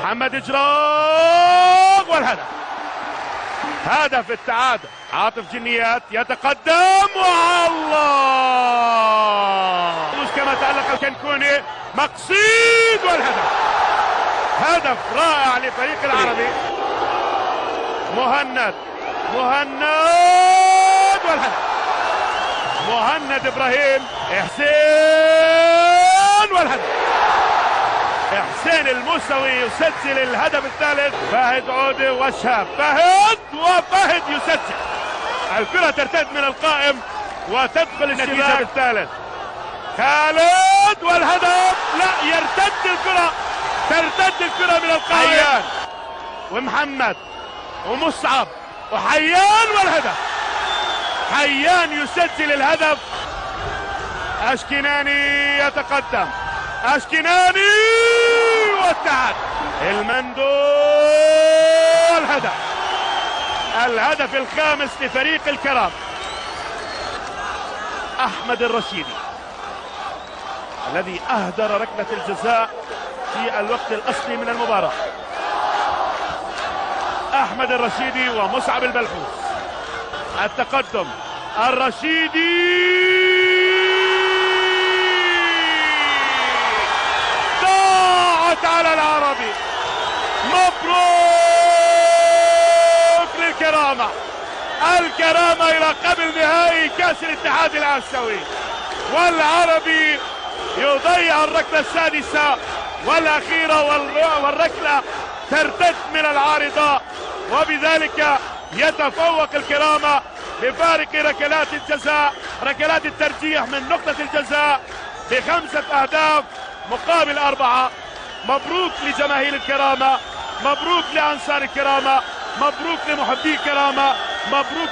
محمد إجراق والهدف، هدف التعادل. عاطف جنيات يتقدم والله مش كما تألق الكنكوني، مقصيد والهدف، هدف رائع لفريق العربي. مهند والهدف، مهند إبراهيم، إحسان والهدف، إحسان الموسوي يسجل الهدف الثالث. فهد عودة وشهاب، فهد يسجل. الكرة ترتد من القائم وتدخل النتيجة الثالث. خالد والهدف، لا ترتد الكرة من القائم. حيان ومحمد ومصعب وحيان والهدف، حيان يسجل الهدف. أشكناني يتقدم، أشكناني والتعادل. المندو الهدف الخامس لفريق الكرام. أحمد الرشيدي الذي أهدر ركلة الجزاء في الوقت الأصلي من المباراة. أحمد الرشيدي ومصعب البلحوث. التقدم الرشيدي، ضاعت على العربي. مبروك للكرامة، الكرامة إلى قبل نهائي كأس الاتحاد الآسيوي، والعربي يضيع الركلة السادسة والأخيرة، والركلة ترتد من العارضة، وبذلك يتفوق الكرامة بفارق ركلات الجزاء، ركلات الترجيح من نقطة الجزاء ب5 أهداف مقابل 4. مبروك لجماهير الكرامة، مبروك لأنصار الكرامة، مبروك لمحبي الكرامة، مبروك.